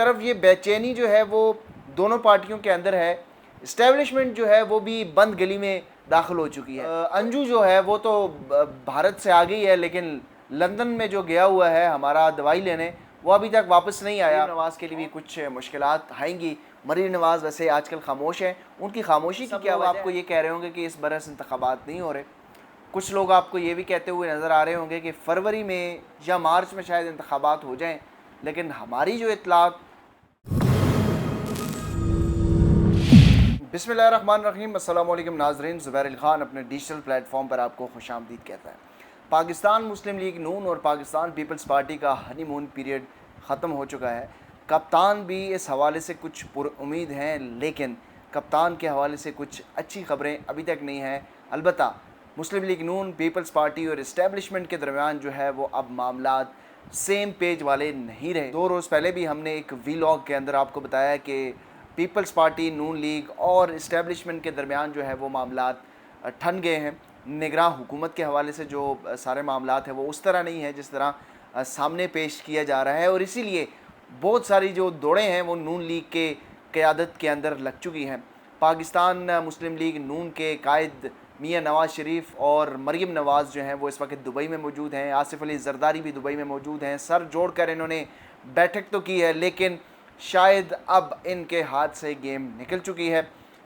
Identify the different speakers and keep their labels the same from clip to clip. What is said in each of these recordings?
Speaker 1: طرف یہ بے چینی جو ہے وہ دونوں پارٹیوں کے اندر ہے، اسٹیبلشمنٹ جو ہے وہ بھی بند گلی میں داخل ہو چکی ہے۔ انجو جو ہے وہ تو بھارت سے آ گئی ہے، لیکن لندن میں جو گیا ہوا ہے ہمارا دوائی لینے، وہ ابھی تک واپس نہیں آیا۔ مریم نواز کے لیے بھی کچھ مشکلات آئیں گی۔ مریم نواز ویسے آج کل خاموش ہیں، ان کی خاموشی کی کیا وجہ ہے؟ آپ کو یہ کہہ رہے ہوں گے کہ اس برس انتخابات نہیں ہو رہے، کچھ لوگ آپ کو یہ بھی کہتے ہوئے نظر آ رہے ہوں گے کہ فروری میں یا مارچ میں شاید انتخابات ہو جائیں، لیکن ہماری جو اطلاعات بسم اللہ الرحمن الرحیم، السلام علیکم ناظرین، زبیر علی خان اپنے ڈیجیٹل پلیٹ فارم پر آپ کو خوش آمدید کہتا ہے۔ پاکستان مسلم لیگ نون اور پاکستان پیپلز پارٹی کا ہنی مون پیریڈ ختم ہو چکا ہے۔ کپتان بھی اس حوالے سے کچھ پر امید ہیں، لیکن کپتان کے حوالے سے کچھ اچھی خبریں ابھی تک نہیں ہیں۔ البتہ مسلم لیگ نون، پیپلز پارٹی اور اسٹیبلشمنٹ کے درمیان جو ہے وہ اب معاملات سیم پیج والے نہیں رہے۔ 2 روز پہلے بھی ہم نے ایک ویلاگ کے اندر آپ کو بتایا کہ پیپلز پارٹی، نون لیگ اور اسٹیبلشمنٹ کے درمیان جو ہے وہ معاملات ٹھن گئے ہیں۔ نگراں حکومت کے حوالے سے جو سارے معاملات ہیں وہ اس طرح نہیں ہیں جس طرح سامنے پیش کیا جا رہا ہے، اور اسی لیے بہت ساری جو دوڑیں ہیں وہ نون لیگ کے قیادت کے اندر لگ چکی ہیں۔ پاکستان مسلم لیگ نون کے قائد میاں نواز شریف اور مریم نواز جو ہیں وہ اس وقت دبئی میں موجود ہیں۔ آصف علی زرداری بھی دبئی میں موجود ہیں۔ سر جوڑ کر انہوں نے بیٹھک تو کی ہے، لیکن شاید اب ان کے ہاتھ سے گیم نکل چکی ہے۔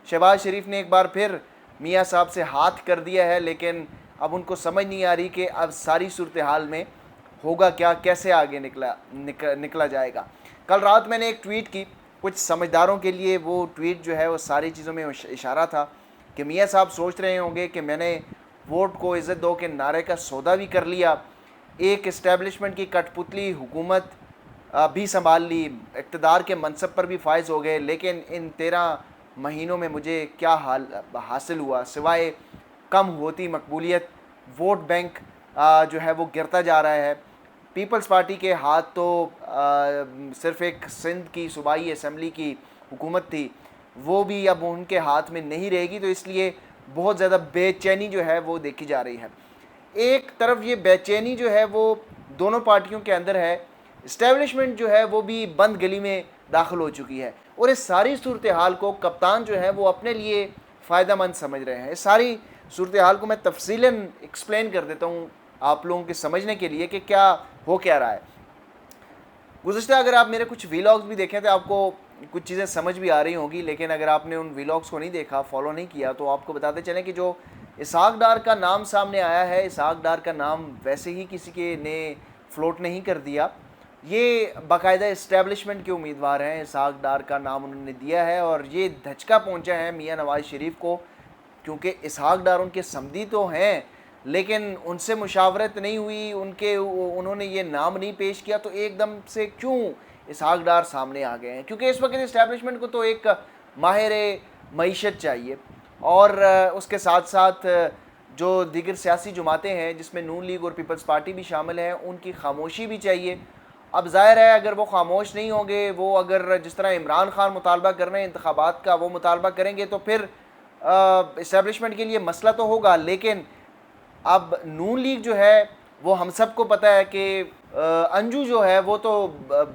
Speaker 1: شہباز شریف نے ایک بار پھر میاں صاحب سے ہاتھ کر دیا ہے، لیکن اب ان کو سمجھ نہیں آ رہی کہ اب ساری صورتحال میں ہوگا کیا، کیسے آگے نکلا جائے گا۔ کل رات میں نے ایک ٹویٹ کی، کچھ سمجھداروں کے لیے وہ ٹویٹ جو ہے وہ ساری چیزوں میں اشارہ تھا کہ میاں صاحب سوچ رہے ہوں گے کہ میں نے ووٹ کو عزت دو کے نعرے کا سودا بھی کر لیا، ایک اسٹیبلشمنٹ کی کٹ پتلی حکومت بھی سنبھال لی، اقتدار کے منصب پر بھی فائز ہو گئے، لیکن ان 13 مہینوں میں مجھے کیا حاصل ہوا سوائے کم ہوتی مقبولیت۔ ووٹ بینک جو ہے وہ گرتا جا رہا ہے۔ پیپلز پارٹی کے ہاتھ تو صرف ایک سندھ کی صوبائی اسمبلی کی حکومت تھی، وہ بھی اب ان کے ہاتھ میں نہیں رہے گی، تو اس لیے بہت زیادہ بے چینی جو ہے وہ دیکھی جا رہی ہے۔ ایک طرف یہ بے چینی جو ہے وہ دونوں پارٹیوں کے اندر ہے، اسٹیبلشمنٹ جو ہے وہ بھی بند گلی میں داخل ہو چکی ہے، اور اس ساری صورتحال کو کپتان جو ہے وہ اپنے لیے فائدہ مند سمجھ رہے ہیں۔ اس ساری صورتحال کو میں تفصیلاً ایکسپلین کر دیتا ہوں آپ لوگوں کے سمجھنے کے لیے کہ کیا ہو کیا رہا ہے۔ گزشتہ اگر آپ میرے کچھ ویلاگز بھی دیکھیں تو آپ کو کچھ چیزیں سمجھ بھی آ رہی ہوں گی، لیکن اگر آپ نے ان ویلاگز کو نہیں دیکھا، فالو نہیں کیا، تو آپ کو بتاتے چلیں کہ جو اسحاق ڈار کا نام سامنے آیا ہے، اسحاق ڈار کا نام ویسے ہی کسی کے نے فلوٹ نہیں کر دیا، یہ باقاعدہ اسٹیبلشمنٹ کے امیدوار ہیں۔ اسحاق ڈار کا نام انہوں نے دیا ہے، اور یہ دھچکا پہنچا ہے میاں نواز شریف کو، کیونکہ اسحاق ڈار ان کے صمدی تو ہیں، لیکن ان سے مشاورت نہیں ہوئی، انہوں نے یہ نام نہیں پیش کیا، تو ایک دم سے کیوں اسحاق ڈار سامنے آ گئے ہیں؟ کیونکہ اس وقت اسٹیبلشمنٹ کو تو ایک ماہر معیشت چاہیے، اور اس کے ساتھ ساتھ جو دیگر سیاسی جماعتیں ہیں جس میں نون لیگ اور پیپلز پارٹی بھی شامل ہیں، ان کی خاموشی بھی چاہیے۔ اب ظاہر ہے اگر وہ خاموش نہیں ہوں گے، وہ اگر جس طرح عمران خان مطالبہ کر رہے ہیں انتخابات کا، وہ مطالبہ کریں گے، تو پھر اسٹیبلشمنٹ کے لیے مسئلہ تو ہوگا، لیکن اب نون لیگ جو ہے وہ ہم سب کو پتہ ہے کہ انجو جو ہے وہ تو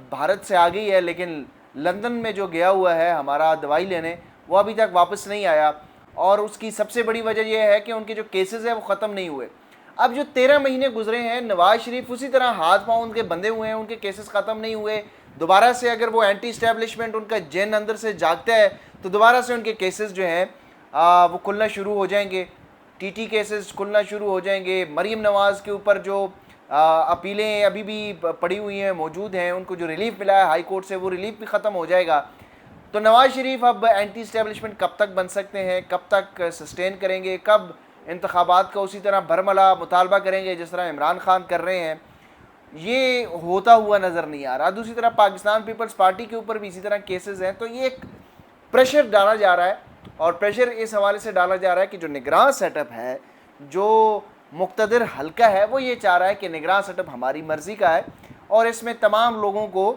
Speaker 1: بھارت سے آ گئی ہے، لیکن لندن میں جو گیا ہوا ہے ہمارا دوائی لینے، وہ ابھی تک واپس نہیں آیا، اور اس کی سب سے بڑی وجہ یہ ہے کہ ان کے جو کیسز ہیں وہ ختم نہیں ہوئے۔ اب جو 13 مہینے گزرے ہیں، نواز شریف اسی طرح ہاتھ پاؤں ان کے بندھے ہوئے ہیں، ان کے کیسز ختم نہیں ہوئے۔ دوبارہ سے اگر وہ اینٹی اسٹیبلشمنٹ ان کا جن اندر سے جاگتا ہے تو دوبارہ سے ان کے کیسز جو ہیں وہ کھلنا شروع ہو جائیں گے، ٹی ٹی کیسز کھلنا شروع ہو جائیں گے۔ مریم نواز کے اوپر جو اپیلیں ابھی بھی پڑی ہوئی ہیں، موجود ہیں، ان کو جو ریلیف ملا ہے ہائی کورٹ سے، وہ ریلیف بھی ختم ہو جائے گا۔ تو نواز شریف اب اینٹی اسٹیبلشمنٹ کب تک بن سکتے ہیں، کب تک سسٹین کریں گے، کب انتخابات کا اسی طرح بھرملا مطالبہ کریں گے جس طرح عمران خان کر رہے ہیں، یہ ہوتا ہوا نظر نہیں آ رہا۔ دوسری طرف پاکستان پیپلز پارٹی کے اوپر بھی اسی طرح کیسز ہیں، تو یہ ایک پریشر ڈالا جا رہا ہے، اور پریشر اس حوالے سے ڈالا جا رہا ہے کہ جو نگراں سیٹ اپ ہے، جو مقتدر حلقہ ہے، وہ یہ چاہ رہا ہے کہ نگراں سیٹ اپ ہماری مرضی کا ہے، اور اس میں تمام لوگوں کو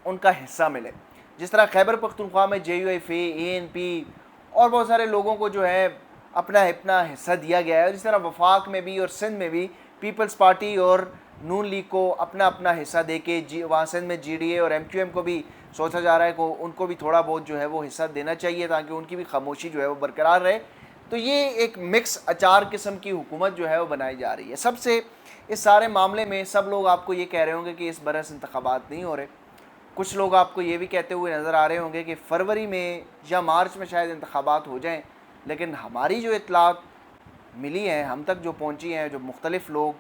Speaker 1: ان کا حصہ ملے۔ جس طرح خیبر پختونخوا میں J U F A, A N P اور بہت سارے لوگوں کو جو ہے اپنا حصہ دیا گیا ہے، جس طرح وفاق میں بھی اور سندھ میں بھی پیپلز پارٹی اور نون لیگ کو اپنا اپنا حصہ دے کے وہاں سندھ میں جی ڈی اے اور ایم کیو ایم کو بھی سوچا جا رہا ہے کہ ان کو بھی تھوڑا بہت جو ہے وہ حصہ دینا چاہیے تاکہ ان کی بھی خاموشی جو ہے وہ برقرار رہے. تو یہ ایک مکس اچار قسم کی حکومت جو ہے وہ بنائی جا رہی ہے. سب سے اس سارے معاملے میں سب لوگ آپ کو یہ کہہ رہے ہوں گے کہ اس برس انتخابات نہیں ہو رہے. کچھ لوگ آپ کو یہ بھی کہتے ہوئے نظر آ رہے ہوں گے کہ فروری میں یا مارچ میں شاید انتخابات ہو جائیں. لیکن ہماری جو اطلاعات ملی ہیں, ہم تک جو پہنچی ہیں, جو مختلف لوگ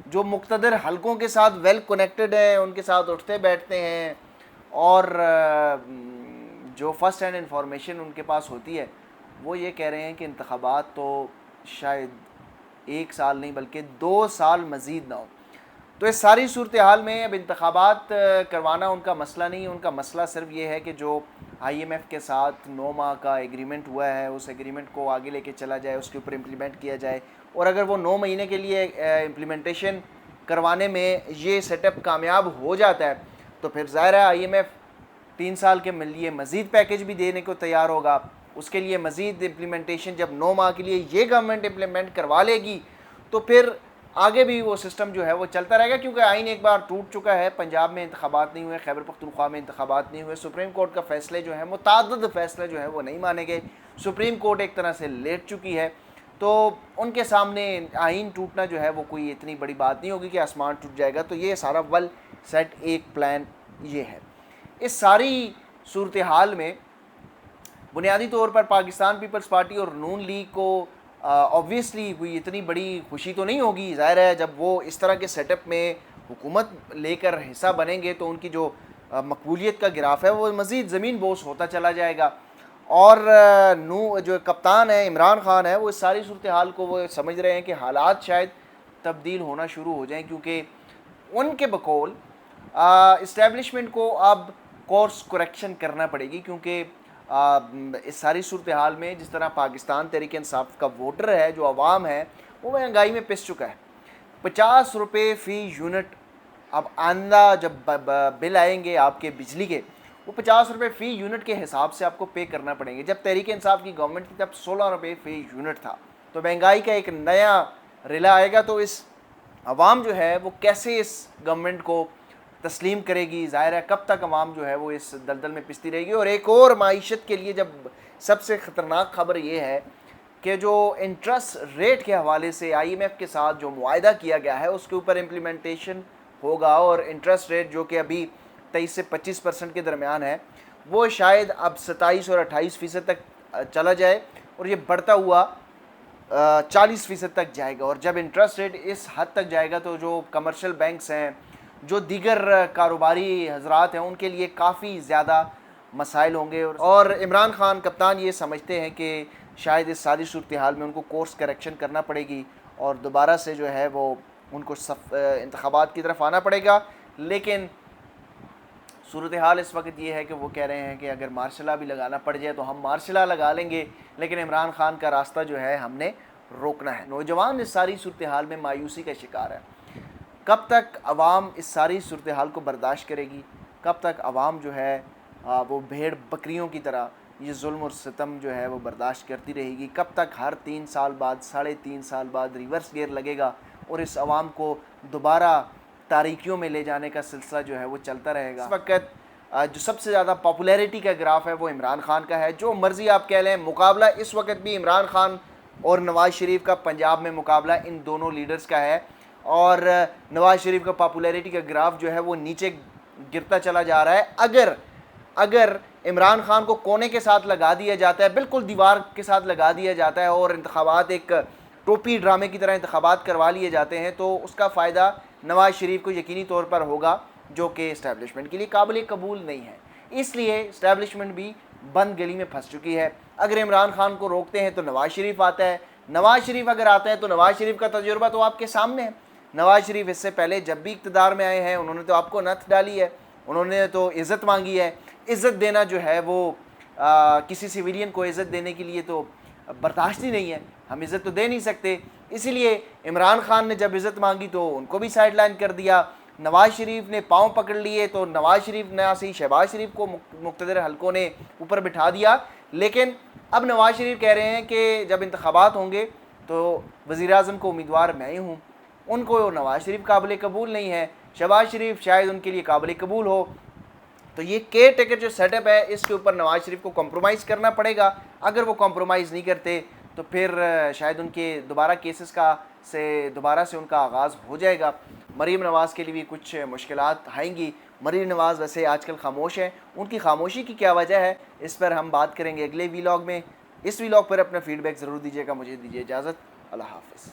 Speaker 1: جو مقتدر حلقوں کے ساتھ ویل کنیکٹڈ ہیں, ان کے ساتھ اٹھتے بیٹھتے ہیں اور جو فرسٹ ہینڈ انفارمیشن ان کے پاس ہوتی ہے, وہ یہ کہہ رہے ہیں کہ انتخابات تو شاید 1 سال نہیں بلکہ 2 سال مزید نہ ہو. تو اس ساری صورتحال میں اب انتخابات کروانا ان کا مسئلہ نہیں ہے. ان کا مسئلہ صرف یہ ہے کہ جو آئی ایم ایف کے ساتھ 9 ماہ کا ایگریمنٹ ہوا ہے, اس ایگریمنٹ کو آگے لے کے چلا جائے, اس کے اوپر امپلیمنٹ کیا جائے. اور اگر وہ 9 مہینے کے لیے امپلیمنٹیشن کروانے میں یہ سیٹ اپ کامیاب ہو جاتا ہے تو پھر ظاہر ہے آئی ایم ایف 3 سال کے لیے مزید پیکیج بھی دینے کو تیار ہوگا. اس کے لیے مزید امپلیمنٹیشن جب 9 ماہ کے لیے یہ گورنمنٹ امپلیمنٹ کروا لے گی تو پھر آگے بھی وہ سسٹم جو ہے وہ چلتا رہے گا, کیونکہ آئین ایک بار ٹوٹ چکا ہے. پنجاب میں انتخابات نہیں ہوئے, خیبر پختونخوا میں انتخابات نہیں ہوئے, سپریم کورٹ کا فیصلے جو ہیں متعدد فیصلے جو ہیں وہ نہیں مانے گئے. سپریم کورٹ ایک طرح سے لیٹ چکی ہے, تو ان کے سامنے آئین ٹوٹنا جو ہے وہ کوئی اتنی بڑی بات نہیں ہوگی کہ آسمان ٹوٹ جائے گا. تو یہ سارا ویل سیٹ ایک پلان یہ ہے. اس ساری صورتحال میں بنیادی طور پر پاکستان پیپلز پارٹی اور نون لیگ کو آبویسلی کوئی اتنی بڑی خوشی تو نہیں ہوگی. ظاہر ہے جب وہ اس طرح کے سیٹ اپ میں حکومت لے کر حصہ بنیں گے تو ان کی جو مقبولیت کا گراف ہے وہ مزید زمین بوس ہوتا چلا جائے گا. اور جو کپتان ہے عمران خان ہے, وہ اس ساری صورتحال کو وہ سمجھ رہے ہیں کہ حالات شاید تبدیل ہونا شروع ہو جائیں, کیونکہ ان کے بقول اسٹیبلشمنٹ کو اب کورس کریکشن کرنا پڑے گی. کیونکہ اس ساری صورتحال میں جس طرح پاکستان تحریک انصاف کا ووٹر ہے, جو عوام ہے, وہ مہنگائی میں پس چکا ہے. 50 روپے فی یونٹ اب آئندہ جب بل آئیں گے آپ کے بجلی کے, وہ 50 روپے فی یونٹ کے حساب سے آپ کو پے کرنا پڑیں گے. جب تحریک انصاف کی گورنمنٹ تھی تب 16 روپے فی یونٹ تھا. تو مہنگائی کا ایک نیا ریلا آئے گا, تو اس عوام جو ہے وہ کیسے اس گورنمنٹ کو تسلیم کرے گی؟ ظاہر ہے کب تک عوام جو ہے وہ اس دلدل میں پستی رہے گی. اور ایک اور معیشت کے لیے جب سب سے خطرناک خبر یہ ہے کہ جو انٹرسٹ ریٹ کے حوالے سے آئی ایم ایف کے ساتھ جو معاہدہ کیا گیا ہے اس کے اوپر امپلیمنٹیشن ہوگا, اور انٹرسٹ ریٹ جو کہ ابھی 23 سے 25% کے درمیان ہے, وہ شاید اب 27 اور 28% تک چلا جائے اور یہ بڑھتا ہوا 40% تک جائے گا. اور جب انٹرسٹ ریٹ اس حد تک جائے گا تو جو کمرشل بینکس ہیں, جو دیگر کاروباری حضرات ہیں, ان کے لیے کافی زیادہ مسائل ہوں گے. اور عمران خان کپتان یہ سمجھتے ہیں کہ شاید اس ساری صورتحال میں ان کو کورس کریکشن کرنا پڑے گی اور دوبارہ سے جو ہے وہ ان کو انتخابات کی طرف آنا پڑے گا. لیکن صورتحال اس وقت یہ ہے کہ وہ کہہ رہے ہیں کہ اگر مارشلہ بھی لگانا پڑ جائے تو ہم مارشلہ لگا لیں گے, لیکن عمران خان کا راستہ جو ہے ہم نے روکنا ہے. نوجوان اس ساری صورتحال میں مایوسی کا شکار ہے. کب تک عوام اس ساری صورتحال کو برداشت کرے گی؟ کب تک عوام جو ہے وہ بھیڑ بکریوں کی طرح یہ ظلم اور ستم جو ہے وہ برداشت کرتی رہے گی؟ کب تک ہر 3 سال بعد 3.5 سال بعد ریورس گیئر لگے گا اور اس عوام کو دوبارہ تاریکیوں میں لے جانے کا سلسلہ جو ہے وہ چلتا رہے گا؟ اس وقت جو سب سے زیادہ پاپولیرٹی کا گراف ہے وہ عمران خان کا ہے. جو مرضی آپ کہہ لیں, مقابلہ اس وقت بھی عمران خان اور نواز شریف کا پنجاب میں مقابلہ ان دونوں لیڈرز کا ہے. اور نواز شریف کا پاپولیرٹی کا گراف جو ہے وہ نیچے گرتا چلا جا رہا ہے. اگر عمران خان کو کونے کے ساتھ لگا دیا جاتا ہے, بالکل دیوار کے ساتھ لگا دیا جاتا ہے اور انتخابات ایک ٹوپی ڈرامے کی طرح انتخابات کروا لیے جاتے ہیں, تو اس کا فائدہ نواز شریف کو یقینی طور پر ہوگا, جو کہ اسٹیبلشمنٹ کے لیے قابل قبول نہیں ہے. اس لیے اسٹیبلشمنٹ بھی بند گلی میں پھنس چکی ہے. اگر عمران خان کو روکتے ہیں تو نواز شریف آتا ہے, نواز شریف اگر آتا ہے تو نواز شریف کا تجربہ تو آپ کے سامنے ہے. نواز شریف اس سے پہلے جب بھی اقتدار میں آئے ہیں انہوں نے تو آپ کو نتھ ڈالی ہے, انہوں نے تو عزت مانگی ہے. عزت دینا جو ہے وہ کسی سویلین کو عزت دینے کے لیے تو برداشت ہی نہیں ہے, ہم عزت تو دے نہیں سکتے. اسی لیے عمران خان نے جب عزت مانگی تو ان کو بھی سائڈ لائن کر دیا. نواز شریف نے پاؤں پکڑ لیے تو نواز شریف نے سے شہباز شریف کو مقتدر حلقوں نے اوپر بٹھا دیا. لیکن اب نواز شریف کہہ رہے ہیں کہ جب انتخابات ہوں گے تو وزیر اعظم کو امیدوار میں ہی ہوں, ان کو نواز شریف قابل قبول نہیں ہے، شہباز شریف شاید ان کے لیے قابل قبول ہو. تو یہ کیئر ٹیکر جو سیٹ اپ ہے اس کے اوپر نواز شریف کو کمپرومائز کرنا پڑے گا. اگر وہ کمپرومائز نہیں کرتے تو پھر شاید ان کے دوبارہ کیسز دوبارہ سے ان کا آغاز ہو جائے گا. مریم نواز کے لیے بھی کچھ مشکلات آئیں گی. مریم نواز ویسے آج کل خاموش ہیں، ان کی خاموشی کی کیا وجہ ہے اس پر ہم بات کریں گے اگلے ویلاگ میں. اس ویلاگ پر اپنا فیڈ بیک ضرور دیجیے گا. مجھے دیجیے اجازت، اللہ حافظ.